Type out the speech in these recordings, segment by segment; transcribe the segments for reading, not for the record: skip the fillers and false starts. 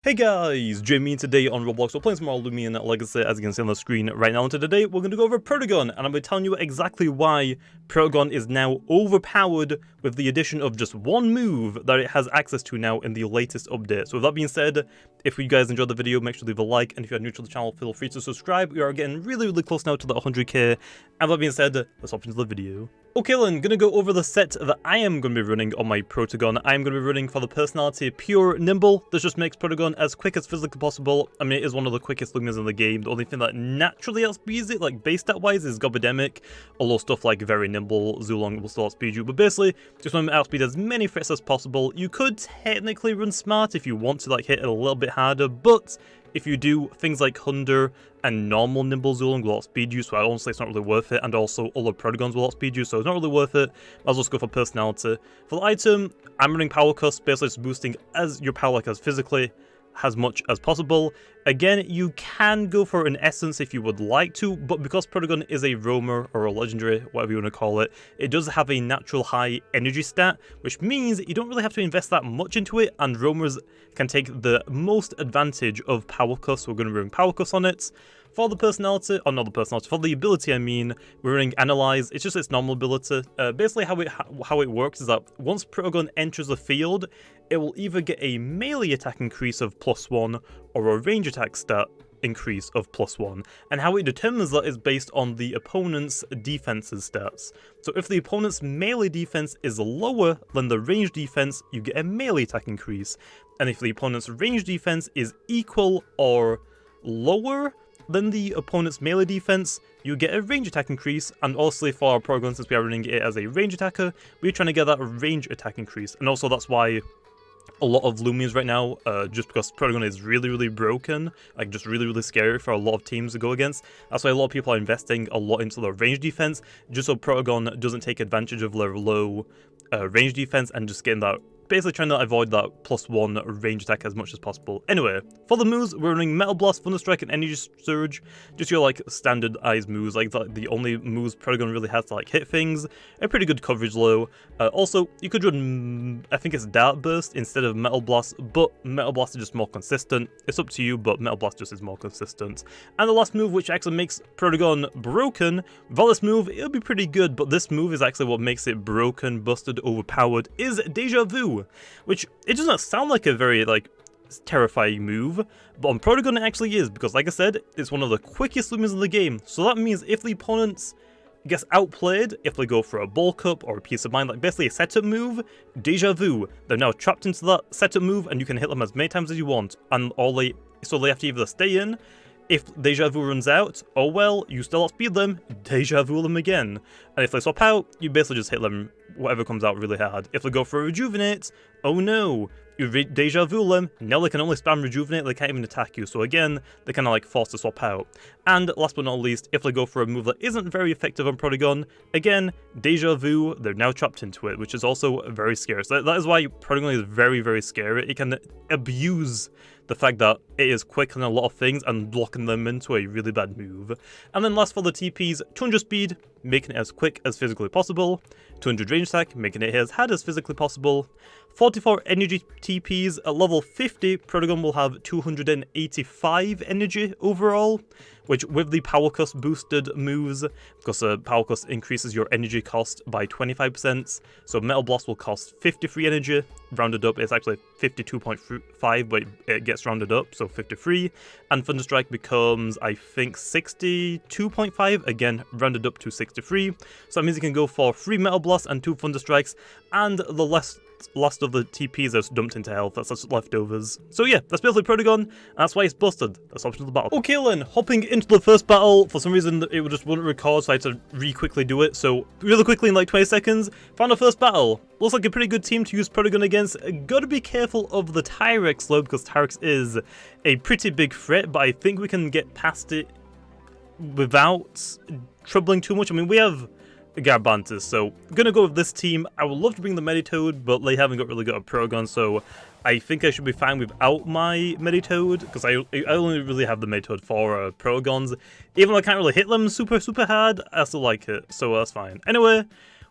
Hey guys, Jamiy today on Roblox. We're playing some more Loomian Legacy, as you can see on the screen right now. And today we're going to go over Protogon, and I'm going to be telling you exactly why Protogon is now overpowered with the addition of just one move that it has access to now in the latest update. So with that being said, if you guys enjoyed the video, make sure to leave a like, and if you're new to the channel, feel free to subscribe. We are getting really close now to the 100k. And with that being said, let's hop into the video. Okay then, gonna go over the set that I am going to be running on my Protogon. I am going to be running for the personality Pure Nimble. This just makes Protogon as quick as physically possible. I mean, it is one of the quickest Loomians in the game. The only thing that naturally outspeeds it, like base stat wise, is Gobademic. Although stuff like Very Nimble, Zulong will still outspeed you. But basically, just want to outspeed as many threats as possible. You could technically run Smart if you want to like hit it a little bit harder, but if you do, things like Hunder and normal Nimble Zulong will outspeed you, so I honestly it's not really worth it, and also other Protogons will outspeed you, so it's not really worth it. I'll just go for personality. For the item, I'm running Power Cust, basically just boosting as your power like as physically as much as possible. Again, you can go for an essence if you would like to, but because Protogon is a roamer or a legendary, whatever you want to call it, it does have a natural high energy stat, which means you don't really have to invest that much into it, and roamers can take the most advantage of Power Cust. We're going to bring Power Cust on it. For the personality, or not the personality, for the ability I mean, we're running Analyze. It's just its normal ability. Basically how it works is that once Protogon enters the field, it will either get a melee attack increase of +1 or a range attack stat increase of +1. And how it determines that is based on the opponent's defense's stats. So if the opponent's melee defense is lower than the range defense, you get a melee attack increase. And if the opponent's range defense is equal or lower than the opponent's melee defense, you get a range attack increase. And also for our Protogon, since we are running it as a range attacker, we're trying to get that range attack increase. And also that's why a lot of Loomians right now, just because Protogon is really broken, like just really scary for a lot of teams to go against. That's why a lot of people are investing a lot into their range defense, just so Protogon doesn't take advantage of their low range defense and just getting that, basically trying to avoid that +1 range attack as much as possible. Anyway, for the moves, we're running Metal Blast, Thunder Strike, and Energy Surge. Just your like standardized moves, like the only moves Protogon really has to like hit things. A pretty good coverage low. Also, you could run, I think it's Dart Burst instead of Metal Blast, but Metal Blast is just more consistent. It's up to you, but Metal Blast just is more consistent. And the last move, which actually makes Protogon broken, without this move, it'll be pretty good, but this move is actually what makes it broken, busted, overpowered, is Deja Vu. Which, it does not sound like a very, like, terrifying move, but on Protogon it actually is, because like I said, it's one of the quickest Loomians in the game. So that means if the opponents gets outplayed, if they go for a bulk up or a piece of mind, like basically a setup move, Deja Vu, they're now trapped into that setup move, and you can hit them as many times as you want, and so they have to either stay in. If Deja Vu runs out, oh well, you still outspeed them, Deja Vu them again. And if they swap out, you basically just hit them whatever comes out really hard. If they go for a Rejuvenate, oh no, you Deja Vu them, now they can only spam Rejuvenate, they can't even attack you. So again, they're kind of like forced to swap out. And last but not least, if they go for a move that isn't very effective on Protogon, again, Deja Vu, they're now trapped into it, which is also very scary. So that is why Protogon is very scary. It can abuse the fact that it is quick on a lot of things and blocking them into a really bad move. And then last for the TPs, 200 speed, making it as quick as physically possible, 200 range attack, making it hit as hard as physically possible, 44 energy TPs. At level 50, Protogon will have 285 energy overall, which with the Power Cust boosted moves, because Power Cust increases your energy cost by 25%, so Metal Blast will cost 53 energy, rounded up, it's actually 52.5, but it gets rounded up, so 53, and Thunder Strike becomes, I think, 62.5, again, rounded up to 63, so that means you can go for 3 Metal Blasts and 2 Thunder Strikes, and the last of the TPs are dumped into health, that's just leftovers. So yeah, that's basically Protogon, and that's why it's busted. That's option of the battle. Okay then, hopping into the first battle, for some reason it just wouldn't record, so I had to quickly do it. So really quickly in like 20 seconds, found the first battle. Looks like a pretty good team to use Protogon against. Gotta be careful of the Tyrex though, because Tyrex is a pretty big threat, but I think we can get past it without troubling too much. I mean, we have Garbantis, so I'm gonna go with this team. I would love to bring the Meditoad, but they haven't got really good at Protogon, so I think I should be fine without my Meditoad, because I only really have the Meditoad for Protogons. Even though I can't really hit them super hard, I still like it, so that's fine. Anyway,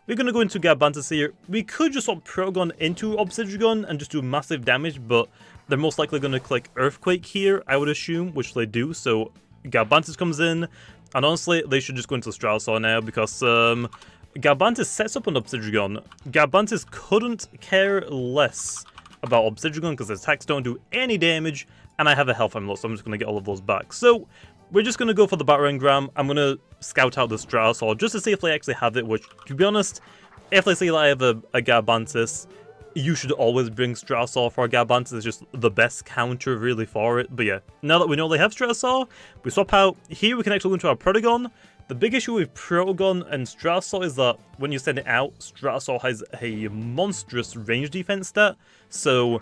we're gonna go into Garbantis here. We could just swap Protogon into Obsidian and just do massive damage, but they're most likely going to click Earthquake here, I would assume, which they do. So Garbantis comes in, and honestly, they should just go into Stratosaur now because Garbantis sets up an Obsidian. Garbantis couldn't care less about Obsidian because his attacks don't do any damage, and I have a health amulet, so I'm just going to get all of those back. So we're just going to go for the Batteringram. I'm going to scout out the Stratosaur just to see if they actually have it, which, to be honest, if they say that I have a Garbantis, you should always bring Stratosaur for Garbantis. It's just the best counter, really, for it. But yeah, now that we know they have Stratosaur, we swap out. Here we can actually go into our Protogon. The big issue with Protogon and Stratosaur is that when you send it out, Stratosaur has a monstrous range defense stat. So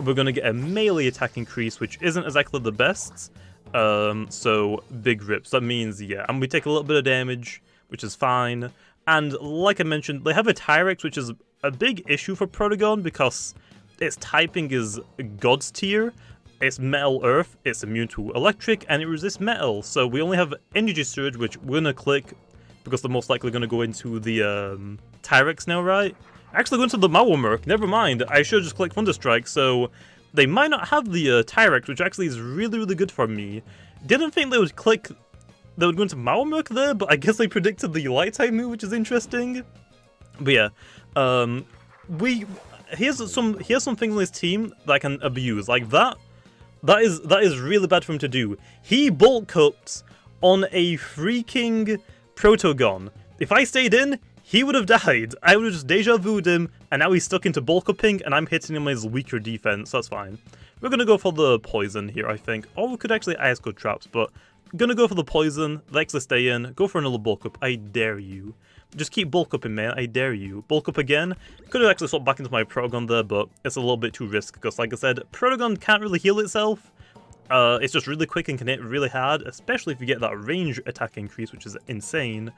we're going to get a melee attack increase, which isn't exactly the best. So big rips. That means, yeah, and we take a little bit of damage, which is fine. And like I mentioned, they have a Tyrex, which is a big issue for Protogon because its typing is God's tier. It's Metal Earth, it's immune to Electric, and it resists Metal. So we only have Energy Surge, which we're going to click because they're most likely going to go into the Tyrex now, right? Actually, go into the Mauermerk. Never mind. I should just click Thunderstrike. So they might not have the Tyrex, which actually is really, really good for me. Didn't think they would click. They would go into Mauermerk there, but I guess they predicted the Light type move, which is interesting. But yeah, here's some things on this team that I can abuse, like that. That is really bad for him to do. He bulk ups on a freaking Protogon. If I stayed in, he would have died. I would have just deja vu'd him, and now he's stuck into bulk upping, and I'm hitting him with his weaker defense. That's fine. We're gonna go for the poison here, I think. Or we could actually ice code traps, but I'm gonna go for the poison. Let's stay in. Go for another bulk up. I dare you. Just keep bulk upping, man. I dare you. Bulk up again. Could have actually swapped back into my Protogon there, but it's a little bit too risky because, like I said, Protogon can't really heal itself. It's just really quick and can hit really hard, especially if you get that range attack increase, which is insane.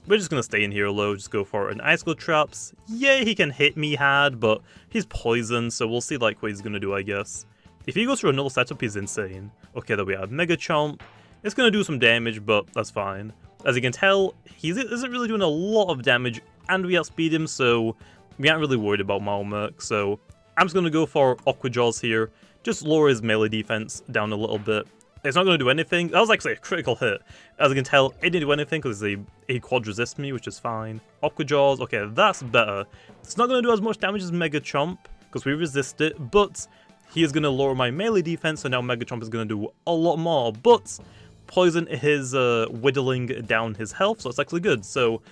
We're just going to stay in here low, just go for an Ice Cold Traps. Yeah, he can hit me hard, but he's poisoned, so we'll see like what he's going to do, I guess. If he goes for another setup, he's insane. Okay, there we have Mega Chomp. It's going to do some damage, but that's fine. As you can tell, he isn't really doing a lot of damage, and we outspeed him, so we aren't really worried about Mauermerk. So I'm just going to go for Aqua Jaws here, just lower his melee defense down a little bit. It's not going to do anything. That was actually a critical hit. As you can tell, it didn't do anything because he quad resists me, which is fine. Aqua Jaws, okay, that's better. It's not going to do as much damage as Mega Chomp because we resist it, but he is going to lower my melee defense, so now Mega Chomp is going to do a lot more. But poison is whittling down his health, so it's actually good. So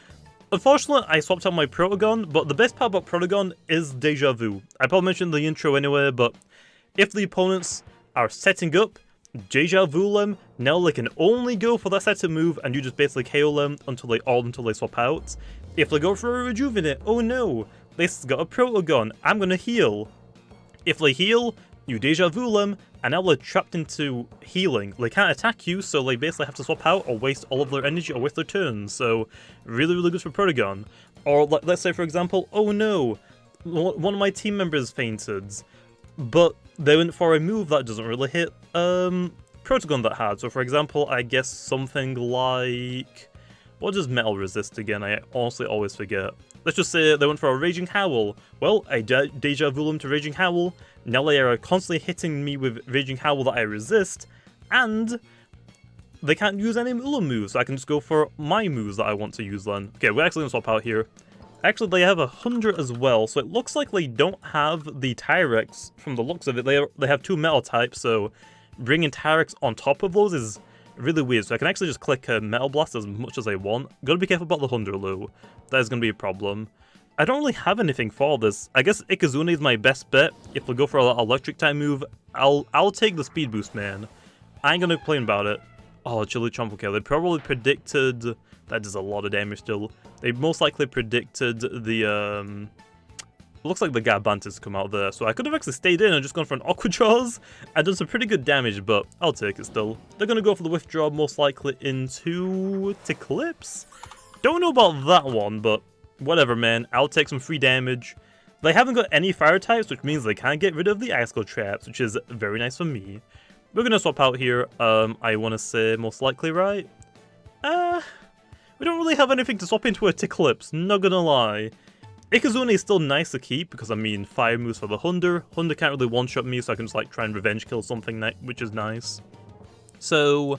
unfortunately, I swapped out my Protogon, but the best part about Protogon is Deja Vu. I probably mentioned the intro anyway, but if the opponents are setting up, Deja Vu them, now they can only go for that setup move, and you just basically KO them until they swap out. If they go for a Rejuvenate, oh no, this got a Protogon, I'm gonna heal. If they heal, you Deja Vu them, and now they're trapped into healing. They can't attack you, so they basically have to swap out or waste all of their energy or waste their turns. So really, really good for Protogon. Or let's say, for example, oh no, one of my team members fainted, but they went for a move that doesn't really hit Protogon that hard. So for example, I guess something like, what does Metal resist again? I honestly always forget. Let's just say they went for a Raging Howl. Well, I Deja Vu them to Raging Howl. Now they are constantly hitting me with Raging Howl that I resist, and they can't use any Ula moves, so I can just go for my moves that I want to use then. Okay, we're actually going to swap out here. Actually, they have 100 as well, so it looks like they don't have the Tyrex from the looks of it. They have 2 metal types, so bringing Tyrex on top of those is really weird. So I can actually just click Metal Blast as much as I want. Gotta be careful about the 100 though. That is gonna be a problem. I don't really have anything for this. I guess Ikazune is my best bet. If we go for an electric type move, I'll take the speed boost, man. I ain't gonna complain about it. Oh, Chili Chomp, okay. They probably predicted that does a lot of damage still. They most likely predicted the looks like the Garbantis come out there, so I could have actually stayed in and just gone for an Aqua Jaws and done some pretty good damage, but I'll take it still. They're gonna go for the withdraw most likely into Eclipse. Don't know about that one, but whatever, man. I'll take some free damage. They haven't got any fire types, which means they can't get rid of the Ice Cold Traps, which is very nice for me. We're gonna swap out here. I want to say most likely, right? We don't really have anything to swap into a Eclipse, not gonna lie. Ikazune is still nice to keep because, I mean, fire moves for the Hunter. Hunter can't really one-shot me, so I can just, like, try and revenge kill something, which is nice. So,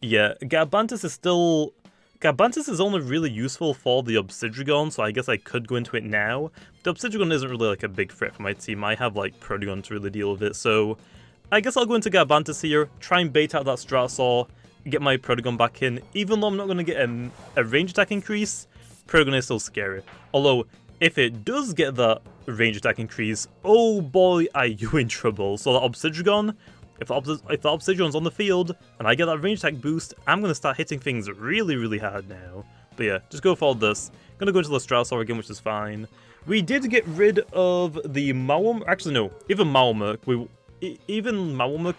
yeah, Garbantis is still... Garbantis is only really useful for the Obsidian, so I guess I could go into it now. The Obsidian isn't really, like, a big threat for my team. I have, like, Protogon to really deal with it, so... I guess I'll go into Garbantis here, try and bait out that Stratosaur, get my Protogon back in. Even though I'm not going to get a range attack increase, Protogon is still scary. Although, if it does get that range attack increase, oh boy, are you in trouble. So that Obsidian, if the Obsidian's on the field, and I get that range attack boost, I'm going to start hitting things really, really hard now. But yeah, just go for this. I'm going to go into the Stratosaur again, which is fine. We did get rid of the Mawamurk. Actually, no, even Mawamurk. Even Mawamurk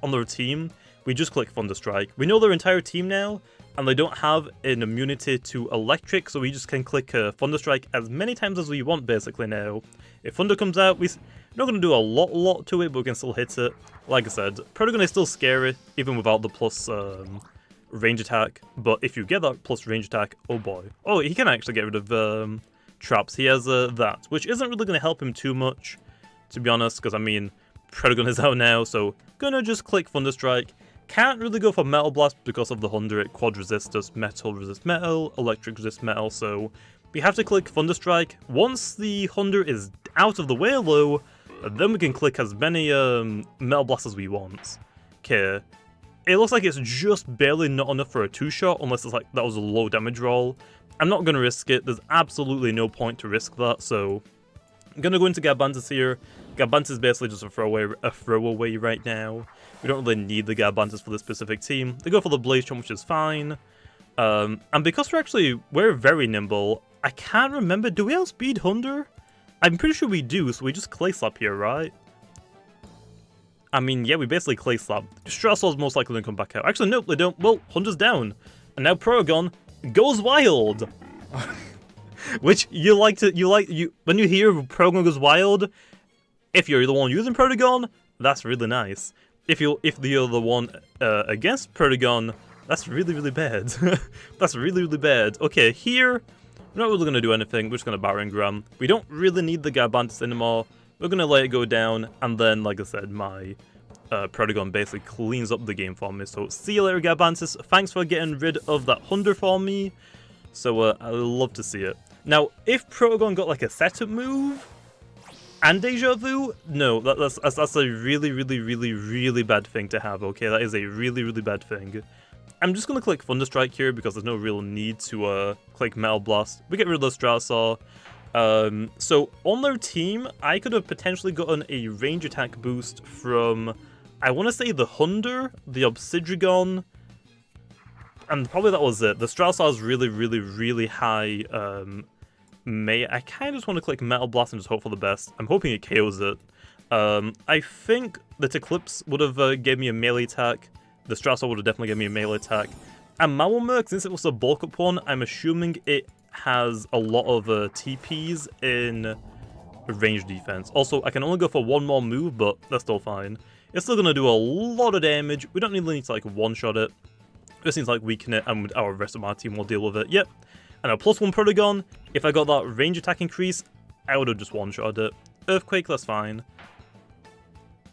on their team, we just click Thunderstrike. We know their entire team now, and they don't have an immunity to electric, so we just can click Thunderstrike as many times as we want, basically, now. If Thunder comes out, we're not going to do a lot to it, but we can still hit it. Like I said, Protogon is still scary, even without the plus range attack, but if you get that plus range attack, oh boy. Oh, he can actually get rid of traps. He has that, which isn't really going to help him too much, to be honest, because, I mean, Protogon is out now, so gonna just click Thunderstrike. Can't really go for Metal Blast because of the Hunter. It quad resist metal, electric resist metal, so we have to click Thunderstrike. Once the Hunter is out of the way low, then we can click as many Metal Blasts as we want. Okay, it looks like it's just barely not enough for a 2-shot, unless it's like that was a low damage roll. I'm not gonna risk it. There's absolutely no point to risk that, so I'm gonna go into Garbantis here. Garbantis is basically just a throwaway right now. We don't really need the Garbantis for this specific team. They go for the Blaze Charm, which is fine. And because we're very nimble, I can't remember, do we outspeed Hunter? I'm pretty sure we do, so we just Clay Slap here, right? I mean, yeah, we basically Clay Slap. Stratosaur's most likely to come back out. Actually, nope, they don't. Well, Hunter's down. And now Protogon goes wild. Which when you hear Protogon goes wild, if you're the one using Protogon, that's really nice. If you're the one against Protogon, that's really bad. That's really bad. Okay, here we're not really gonna do anything. We're just gonna Battering Ram. We don't really need the Garbantis anymore. We're gonna let it go down, and then, like I said, my Protogon basically cleans up the game for me. So see you later, Garbantis. Thanks for getting rid of that Hunter for me. So I love to see it. Now, if Protogon got like a setup move and Deja Vu, no, that's a really bad thing to have, okay? That is a really bad thing. I'm just gonna click Thunderstrike here because there's no real need to click Metal Blast. We get rid of the Stratosaur. So on their team, I could have potentially gotten a range attack boost from, I want to say the Hunter, the Obsidian, and probably that was it. The Stratosaur is really high. I kind of just want to click Metal Blast and just hope for the best. I'm hoping it KOs it. I think that Eclipse would have gave me a melee attack. The Stratosaur would have definitely given me a melee attack. And Mawamurk, since it was a bulk up one, I'm assuming it has a lot of TPs in range defense. Also, I can only go for one more move, but that's still fine. It's still going to do a lot of damage. We don't really need to like one-shot it. It just seems like weaken it, and our rest of my team will deal with it. Yep. And a +1 Protogon, if I got that range attack increase, I would have just one-shotted it. Earthquake, that's fine.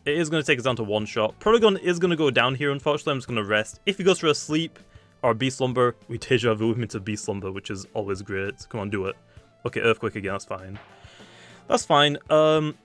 It is going to take us down to one shot. Protogon is going to go down here, unfortunately. I'm just going to rest. If he goes for a sleep or a Beast Slumber, we Deja Vu him into Beast Slumber, which is always great. Come on, do it. Okay, Earthquake again, that's fine. That's fine.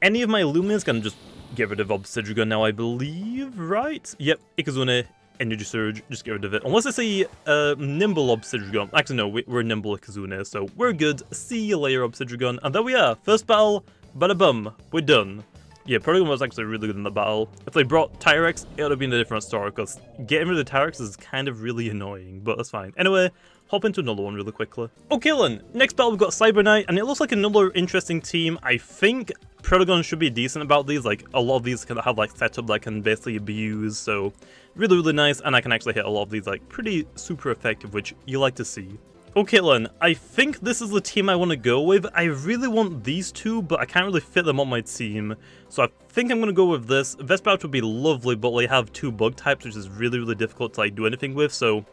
Any of my Loomians can just get rid of Obsidian now, I believe, right? Yep, Ikazune, Energy Surge, just get rid of it. Unless it's a Nimble Obsidian. Actually, no, we're Nimble Ikazune, so we're good. See you later, Obsidian. And there we are. First battle, bada bum, we're done. Yeah, Protogon was actually really good in the battle. If they brought Tyrex, it would have been a different story, because getting rid of Tyrex is kind of really annoying, but that's fine. Anyway, hop into another one really quickly. Okay then, next battle we've got Cyber Knight, and it looks like another interesting team. I think Protogon should be decent about these, like a lot of these can have like setup that can basically be used, so really nice, and I can actually hit a lot of these like pretty super effective, which you like to see. Okay then, I think this is the team I want to go with. I really want these two, but I can't really fit them on my team. So I think I'm going to go with this. Vesperpouch would be lovely, but they have two bug types, which is really difficult to like do anything with. So,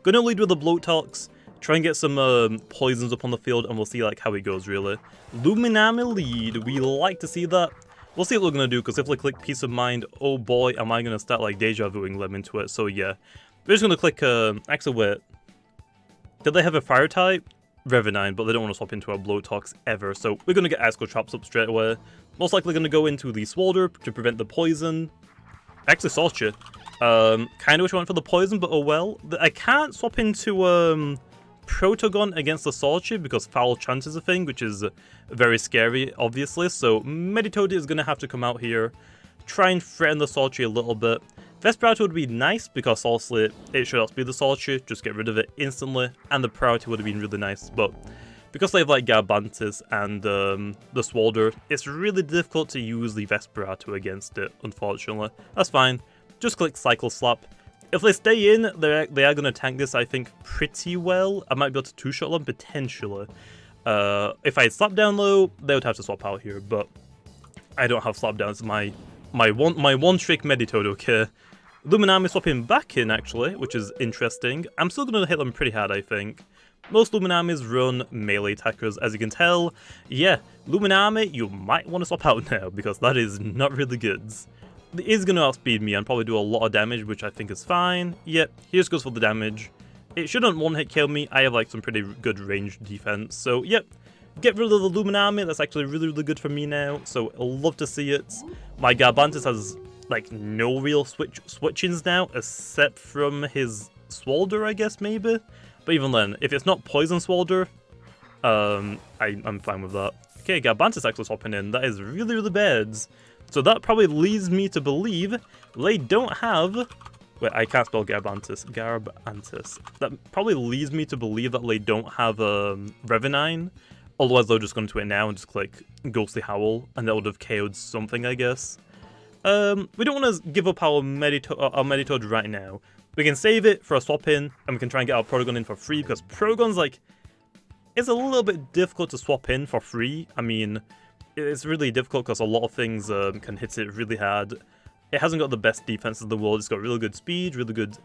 going to lead with the Bloatox, Try and get some poisons up on the field, and we'll see like how it goes, really. Loomian lead, we like to see that. We'll see what we're going to do, because if we click Peace of Mind, oh boy, am I going to start like deja vuing them into it. So yeah, we're just going to click, actually wait, did they have a fire type? Revenine, but they don't want to swap into our Blowtox ever, so we're going to get Icicle Traps up straight away. Most likely going to go into the Swolder to prevent the poison. Actually, Sorcerer. Kind of wish I went for the poison, but oh well. I can't swap into Protogon against the Sorcerer because Foul Chance is a thing, which is very scary, obviously. So Meditoad is going to have to come out here, try and threaten the Sorcerer a little bit. Vesperata would be nice because honestly it should outspeed the Sorcerer, just get rid of it instantly, and the priority would have been really nice. But because they have like Garbantis and the Swolder, it's really difficult to use the Vesperata against it, unfortunately. That's fine. Just click Cycle Slap. If they stay in, they are going to tank this, I think, pretty well. I might be able to two-shot them, potentially. If I had Slap Down low, they would have to swap out here, but I don't have Slap Down. It's my one-trick Meditoad, okay? Luminami swapping back in, actually, which is interesting. I'm still going to hit them pretty hard, I think. Most Luminamis run melee attackers, as you can tell. Yeah, Luminami, you might want to swap out now, because that is not really good. It is going to outspeed me and probably do a lot of damage, which I think is fine. Yep, here goes for the damage. It shouldn't one-hit kill me. I have like some pretty good range defense. So, yep, get rid of the Luminami. That's actually really, really good for me now. So, I'll love to see it. My Garbantis has like no real switch-ins now, except from his Swolder, I guess, maybe. But even then, if it's not Poison Swolder, I'm fine with that. Okay, Garbantis actually swapping in. That is really, really bad. So that probably leads me to believe they don't have... Wait, I can't spell Garbantis. Garbantis. That probably leads me to believe that they don't have Revenine. Otherwise, they'll just go into it now and just click Ghostly Howl, and that would have KO'd something, I guess. We don't want to give up our Meditoad right now. We can save it for a swap in, and we can try and get our Protogon in for free, because Protogon's like... It's a little bit difficult to swap in for free. I mean, it's really difficult because a lot of things can hit it really hard. It hasn't got the best defense in the world. It's got really good speed, really good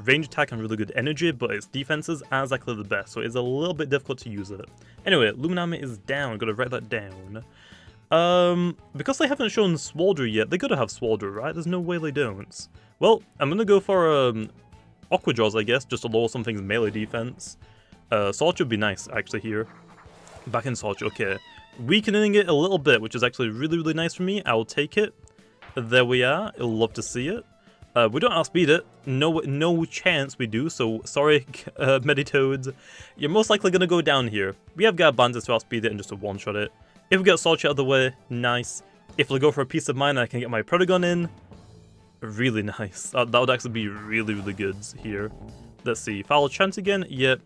range attack, and really good energy, but its defenses aren't exactly the best, so it's a little bit difficult to use it. Anyway, Luminami is down. Gotta write that down. Because they haven't shown Swolder yet, they gotta have Swolder, right? There's no way they don't. Well, I'm gonna go for Aqua Jaws, I guess, just to lower something's melee defense. Sorcerer would be nice, actually, here. Back in Sorcerer, okay. Weakening it a little bit, which is actually really, really nice for me. I'll take it. There we are. I'll love to see it. We don't outspeed it. No chance we do, so sorry, Meditoads. You're most likely gonna go down here. We have Garbantis to outspeed it and just to one-shot it. If we get Sorcerer out of the way, nice. If we go for a Peace of Mind, I can get my Protogon in. Really nice. That would actually be really, really good here. Let's see. Foul Chance again? Yep.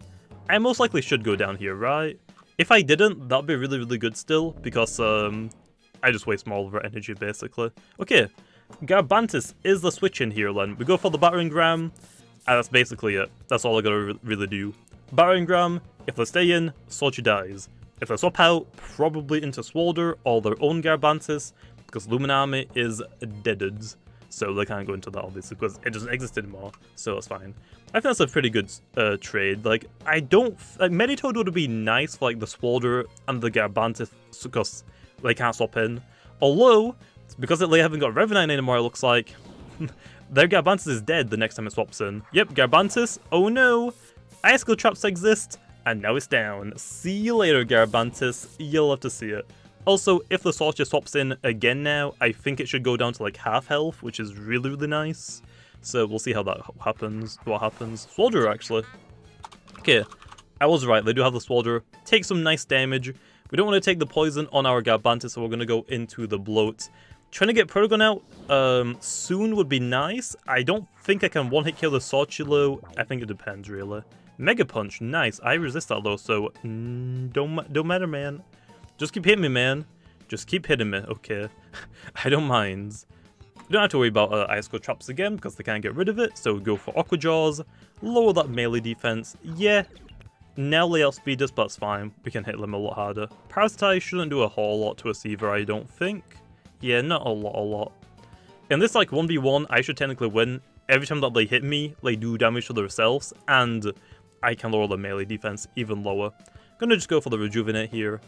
I most likely should go down here, right? If I didn't, that'd be really, really good still, because I just waste more of our energy, basically. Okay, Garbantis is the switch in here, then. We go for the Battering Ram, and that's basically it. That's all I gotta really do. Battering Ram, if they stay in, Sorcerer dies. If they swap out, probably into Swolder or their own Garbantis, because Luminami is deaded. So they can't go into that, obviously, because it doesn't exist anymore, so that's fine. I think that's a pretty good trade. Like, I don't... Like, Meditoad would be nice for, like, the Swolder and the Garbantis, because they can't swap in. Although, because they haven't got Revenine anymore, it looks like, their Garbantis is dead the next time it swaps in. Yep, Garbantis, oh no! Icicle Traps exist, and now it's down. See you later, Garbantis. You'll have to see it. Also, if the Sorcerer swaps in again now, I think it should go down to like half health, which is really, really nice. So we'll see how that happens, what happens. Swolder, actually. Okay, I was right, they do have the Swolder. Take some nice damage. We don't want to take the poison on our Garbantis, so we're going to go into the Bloat. Trying to get Protogon out soon would be nice. I don't think I can one-hit kill the Sorcerer. I think it depends, really. Mega Punch, nice. I resist that, though, so don't matter, man. Just keep hitting me, man. Just keep hitting me, okay. I don't mind. You don't have to worry about Icicle Traps again, because they can't get rid of it, so go for Aqua Jaws. Lower that melee defense. Yeah. Now they outspeed us, but that's fine. We can hit them a lot harder. Parasitize shouldn't do a whole lot to a Seaver, I don't think. Yeah, not a lot. In this, like, 1v1, I should technically win. Every time that they hit me, they do damage to themselves, and I can lower the melee defense even lower. Gonna just go for the Rejuvenate here.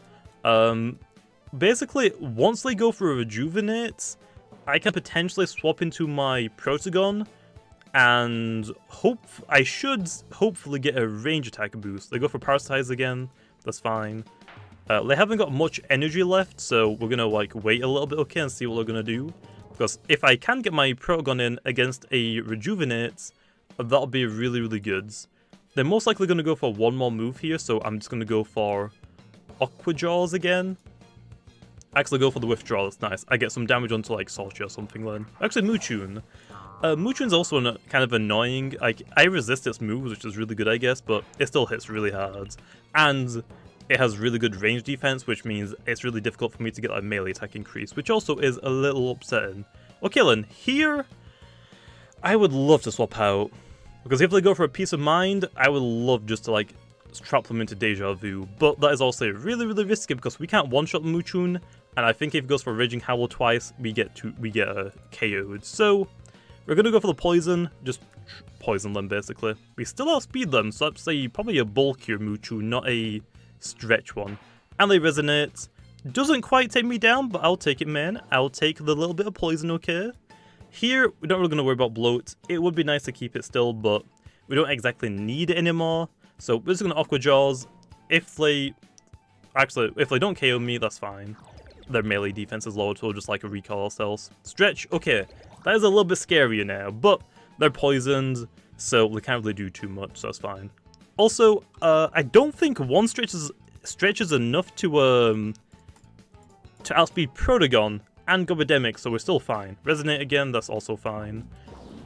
Basically, once they go for a Rejuvenate, I can potentially swap into my Protogon, and I should hopefully get a range attack boost. They go for Parasitize again, that's fine. They haven't got much energy left, so we're gonna like wait a little bit, okay, and see what they're gonna do. Because if I can get my Protogon in against a Rejuvenate, that'll be really, really good. They're most likely gonna go for one more move here, so I'm just gonna go for Aqua Jaws again. Actually go for the Withdrawal, that's nice. I get some damage onto like Salty or something then. Actually, Moochune. Moochune's also kind of annoying. Like, I resist its moves, which is really good, I guess, but it still hits really hard. And it has really good range defense, which means it's really difficult for me to get a melee attack increase, which also is a little upsetting. Okay then, here, I would love to swap out. Because if they go for a Peace of Mind, I would love just to like trap them into Deja Vu. But that is also really, really risky because we can't one-shot Moochune, and I think if it goes for Raging Howl twice, we get KO'd. So we're gonna go for the poison, just poison them basically. We still outspeed them, so that's probably a bulkier Moochune, not a stretch one. And they resonate. Doesn't quite take me down, but I'll take it, man. I'll take the little bit of poison, okay? Here, we're not really gonna worry about bloat. It would be nice to keep it still, but we don't exactly need it anymore. So we're just gonna Aqua Jaws. If they don't KO me, that's fine. Their melee defense is lowered, so we'll just like recall ourselves. Stretch, okay. That is a little bit scarier now, but they're poisoned, so they can't really do too much, so that's fine. Also, I don't think one stretch is enough to outspeed Protogon and Gobidemic, so we're still fine. Resonate again, that's also fine.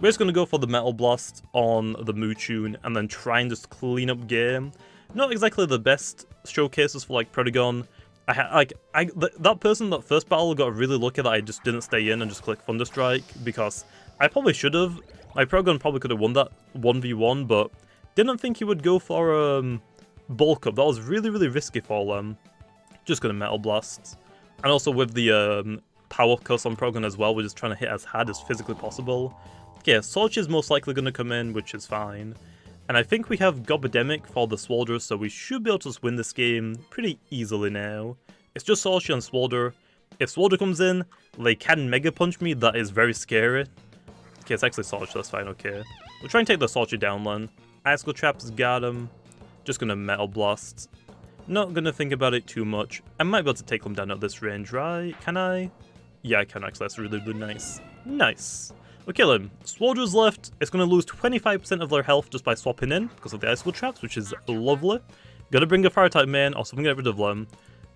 We're just gonna go for the Metal Blast on the Moochune and then try and just clean up game. Not exactly the best showcases for like Protogon. That person that first battle got really lucky that I just didn't stay in and just click Thunderstrike, because I probably should have. My Protogon probably could have won that 1v1, but didn't think he would go for bulk up. That was really, really risky for them. Just gonna Metal Blast. And also with the power curse on Protogon as well, we're just trying to hit as hard as physically possible. Okay, Sorch is most likely gonna come in, which is fine. And I think we have Gobidemic for the Swalder, so we should be able to just win this game pretty easily now. It's just Sorchi and Swalder. If Swalder comes in, they can Mega Punch me, that is very scary. Okay, it's actually Sorchi, that's fine, okay. We'll try and take the Sorchi down then. Icicle Trap's got him. Just gonna Metal Blast. Not gonna think about it too much. I might be able to take them down at this range, right? Can I? Yeah, I can actually, that's really, really nice. Nice. We'll kill him. Swalder's left. It's going to lose 25% of their health just by swapping in because of the Icicle Traps, which is lovely. Gotta bring a Fire type main, also I'm going to get rid of them.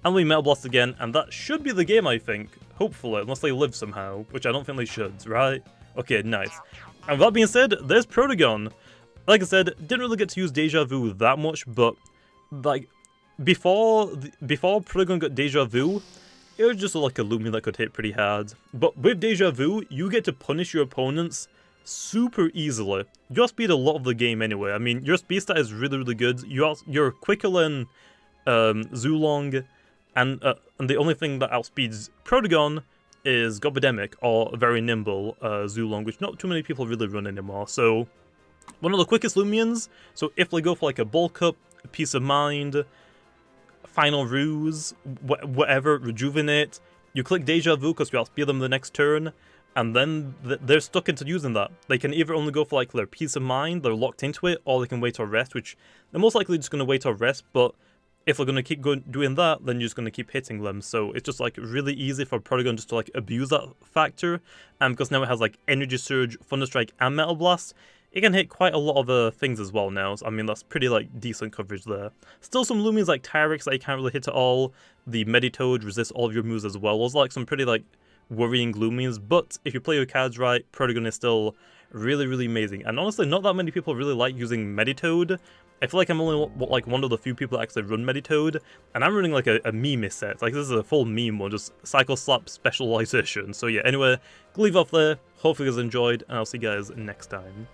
And we Metal Blast again, and that should be the game, I think. Hopefully, unless they live somehow, which I don't think they should, right? Okay, nice. And with that being said, there's Protogon. Like I said, didn't really get to use Deja Vu that much, but like before Protogon got Deja Vu, it was just like a Loomian that could hit pretty hard. But with Deja Vu, you get to punish your opponents super easily. You outspeed a lot of the game anyway. I mean, your speed stat is really, really good. You're quicker than Zulong, and the only thing that outspeeds Protogon is Gobidemic, or very nimble Zulong, which not too many people really run anymore. So, one of the quickest Loomians. So if they go for like a bulk up, a Peace of Mind, Final Ruse, whatever, Rejuvenate, you click Deja Vu because we outspeed them the next turn, and then they're stuck into using that. They can either only go for like their Peace of Mind, they're locked into it, or they can wait or rest, which they're most likely just going to wait or rest, but if they're going to keep doing that, then you're just going to keep hitting them. So it's just like really easy for Protogon just to like abuse that factor, and because now it has like Energy Surge, Thunderstrike, and Metal Blast, it can hit quite a lot of things as well now. So, I mean, that's pretty like decent coverage there. Still some Loomians like Tyrix that you can't really hit at all. The Meditoad resists all of your moves as well. Those are like some pretty like worrying Loomians, but if you play your cards right, Protogon is still really, really amazing. And honestly, not that many people really like using Meditoad. I feel like I'm only like one of the few people that actually run Meditoad, and I'm running like a meme set. Like this is a full meme one, just Cycle Slap specialization. So yeah, anyway, leave off there. Hopefully you guys enjoyed, and I'll see you guys next time.